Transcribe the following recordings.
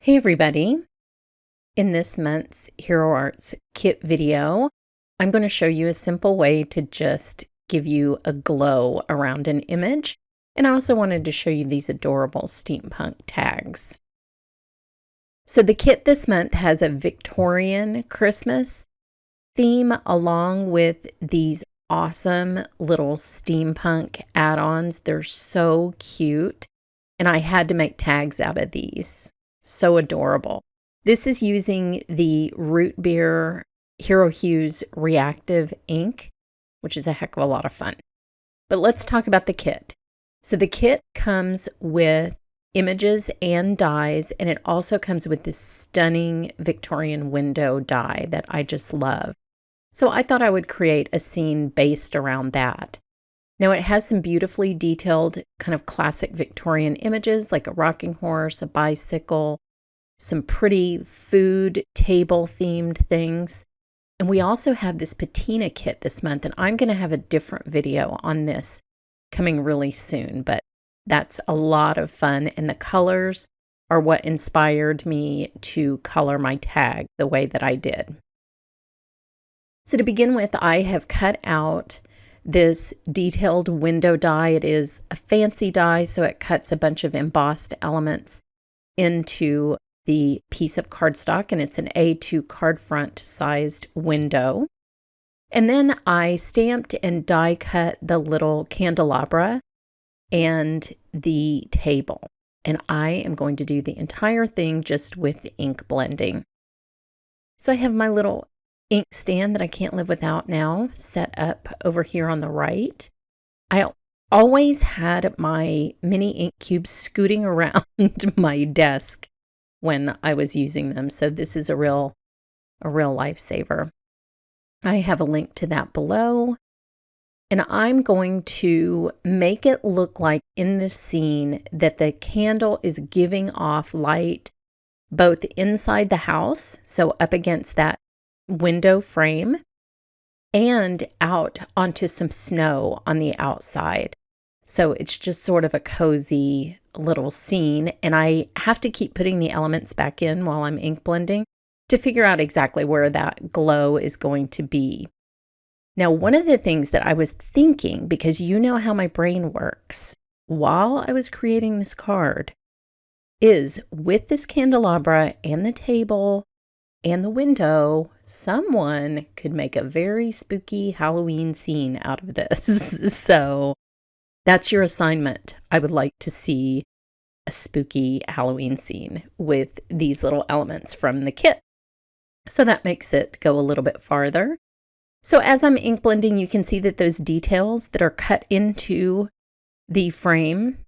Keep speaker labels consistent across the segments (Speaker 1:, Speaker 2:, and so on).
Speaker 1: Hey everybody! In this month's Hero Arts kit video, I'm going to show you a simple way to just give you a glow around an image. And I also wanted to show you these adorable steampunk tags. So the kit this month has a Victorian Christmas theme along with these awesome little steampunk add-ons. They're so cute. And I had to make tags out of these. So adorable. This is using the Root Beer Hero Hues Reactive ink, which is a heck of a lot of fun. But let's talk about the kit. So the kit comes with images and dies, and it also comes with this stunning Victorian window die that I just love. So I thought I would create a scene based around that. Now it has some beautifully detailed kind of classic Victorian images like a rocking horse, a bicycle, some pretty food table themed things. And we also have this patina kit this month, and I'm going to have a different video on this coming really soon, but that's a lot of fun. And the colors are what inspired me to color my tag the way that I did. So to begin with, I have cut out this detailed window die. It is a fancy die, so it cuts a bunch of embossed elements into the piece of cardstock, and it's an A2 card front sized window. And then I stamped and die cut the little candelabra and the table. And I am going to do the entire thing just with ink blending. So I have my little ink stand that I can't live without now set up over here on the right. I always had my mini ink cubes scooting around my desk when I was using them, so this is a real lifesaver. I have a link to that below, and I'm going to make it look like in this scene that the candle is giving off light both inside the house, so up against that window frame, and out onto some snow on the outside. So it's just sort of a cozy little scene, and I have to keep putting the elements back in while I'm ink blending to figure out exactly where that glow is going to be. Now, one of the things that I was thinking, because you know how my brain works, while I was creating this card, is with this candelabra and the table and the window, someone could make a very spooky Halloween scene out of this. So that's your assignment. I would like to see a spooky Halloween scene with these little elements from the kit. So that makes it go a little bit farther. So as I'm ink blending, you can see that those details that are cut into the frame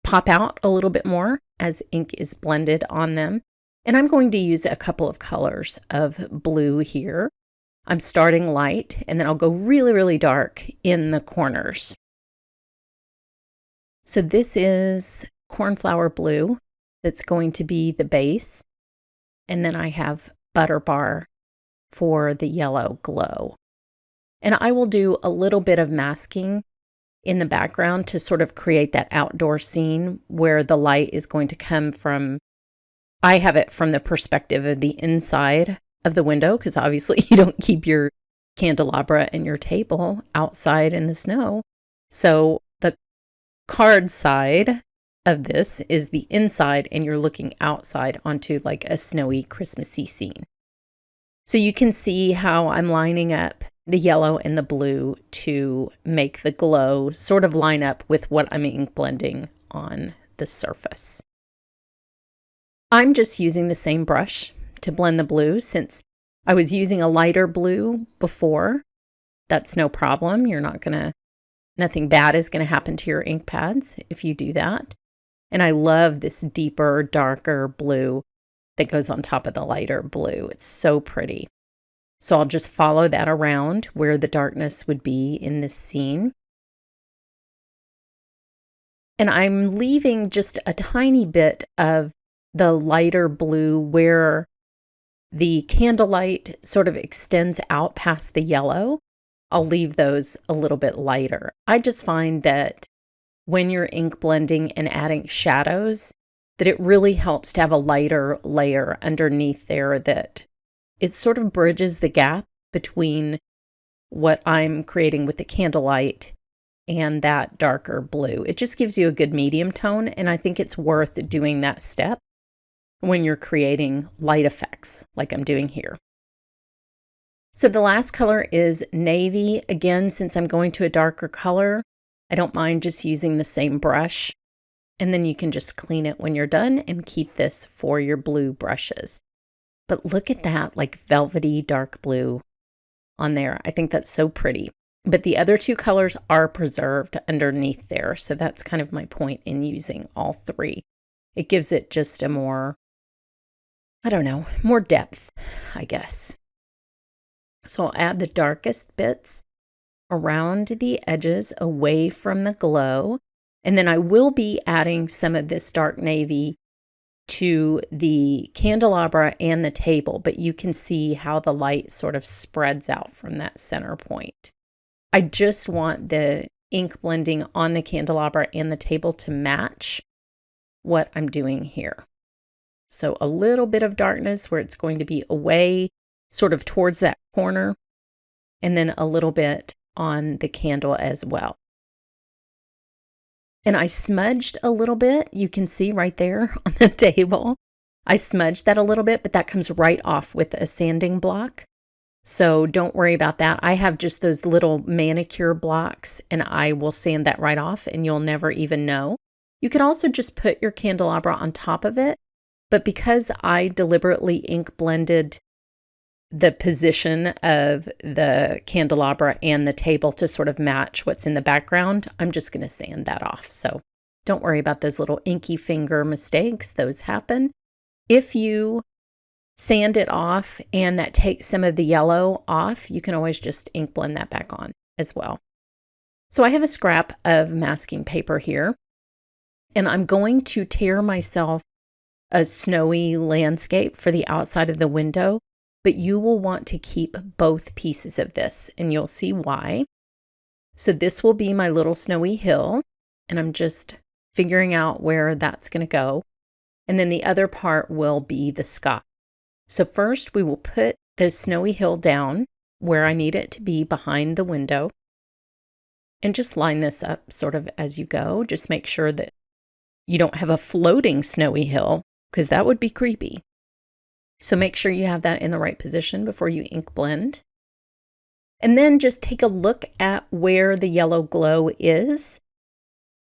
Speaker 1: pop out a little bit more as ink is blended on them. And I'm going to use a couple of colors of blue here. I'm starting light, and then I'll go really, really dark in the corners. So this is cornflower blue that's going to be the base. And then I have butter bar for the yellow glow. And I will do a little bit of masking in the background to sort of create that outdoor scene where the light is going to come from, I have it from the perspective of the inside of the window, because obviously you don't keep your candelabra and your table outside in the snow. So the card side of this is the inside, and you're looking outside onto like a snowy Christmassy scene. So you can see how I'm lining up the yellow and the blue to make the glow sort of line up with what I'm ink blending on the surface. I'm just using the same brush to blend the blue since I was using a lighter blue before. That's no problem. Nothing bad is going to happen to your ink pads if you do that. And I love this deeper, darker blue that goes on top of the lighter blue. It's so pretty. So I'll just follow that around where the darkness would be in this scene. And I'm leaving just a tiny bit of the lighter blue where the candlelight sort of extends out past the yellow. I'll leave those a little bit lighter. I just find that when you're ink blending and adding shadows, that it really helps to have a lighter layer underneath there that it sort of bridges the gap between what I'm creating with the candlelight and that darker blue. It just gives you a good medium tone, and I think it's worth doing that step when you're creating light effects like I'm doing here. So the last color is navy. Again, since I'm going to a darker color, I don't mind just using the same brush, and then you can just clean it when you're done and keep this for your blue brushes. But look at that, like velvety dark blue on there. I think that's so pretty. But the other two colors are preserved underneath there, so that's kind of my point in using all three. It gives it just a more, I don't know, more depth, I guess. So I'll add the darkest bits around the edges away from the glow. And then I will be adding some of this dark navy to the candelabra and the table, but you can see how the light sort of spreads out from that center point. I just want the ink blending on the candelabra and the table to match what I'm doing here. So a little bit of darkness where it's going to be away, sort of towards that corner, and then a little bit on the candle as well. And I smudged a little bit. You can see right there on the table. I smudged that a little bit, but that comes right off with a sanding block. So don't worry about that. I have just those little manicure blocks, and I will sand that right off, and you'll never even know. You could also just put your candelabra on top of it, but because I deliberately ink blended the position of the candelabra and the table to sort of match what's in the background, I'm just going to sand that off. So don't worry about those little inky finger mistakes. Those happen. If you sand it off and that takes some of the yellow off, you can always just ink blend that back on as well. So I have a scrap of masking paper here, and I'm going to tear myself a snowy landscape for the outside of the window. But you will want to keep both pieces of this, and you'll see why. So this will be my little snowy hill, and I'm just figuring out where that's going to go. And then the other part will be the sky. So first we will put the snowy hill down where I need it to be behind the window, and just line this up sort of as you go. Just make sure that you don't have a floating snowy hill, because that would be creepy. So make sure you have that in the right position before you ink blend. And then just take a look at where the yellow glow is,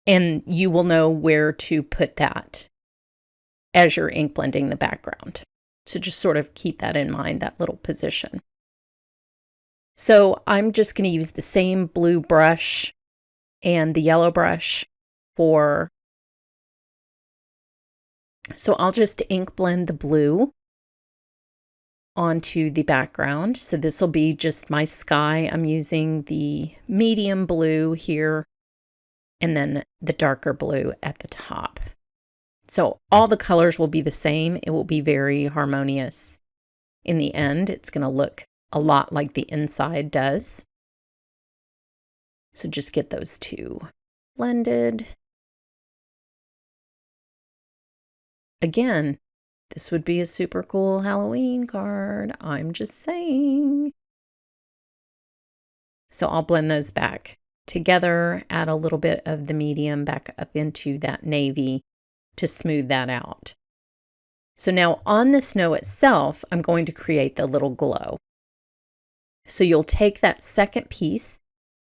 Speaker 1: and you will know where to put that as you're ink blending the background. So just sort of keep that in mind, that little position. So I'm just going to use the same blue brush and the yellow brush so I'll just ink blend the blue onto the background. So this will be just my sky. I'm using the medium blue here and then the darker blue at the top. So all the colors will be the same. It will be very harmonious. In the end, it's going to look a lot like the inside does. So just get those two blended. Again, this would be a super cool Halloween card. I'm just saying. So I'll blend those back together, add a little bit of the medium back up into that navy to smooth that out. So now on the snow itself, I'm going to create the little glow. So you'll take that second piece,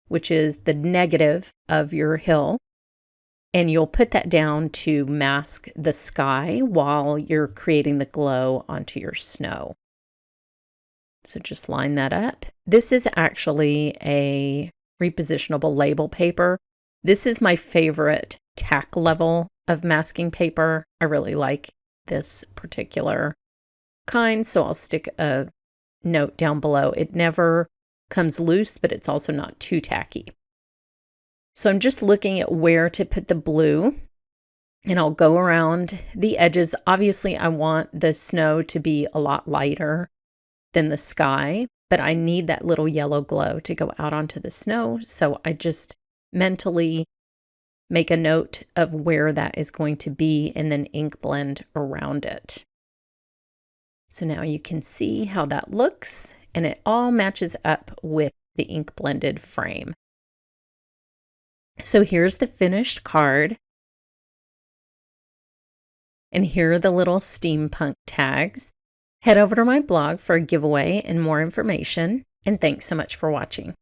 Speaker 1: which is the negative of your hill, and you'll put that down to mask the sky while you're creating the glow onto your snow. So just line that up. This is actually a repositionable label paper. This is my favorite tack level of masking paper. I really like this particular kind, so I'll stick a note down below. It never comes loose, but it's also not too tacky. So I'm just looking at where to put the blue, and I'll go around the edges. Obviously, I want the snow to be a lot lighter than the sky, but I need that little yellow glow to go out onto the snow. So I just mentally make a note of where that is going to be, and then ink blend around it. So now you can see how that looks, and it all matches up with the ink blended frame. So here's the finished card. And here are the little steampunk tags. Head over to my blog for a giveaway and more information. And thanks so much for watching.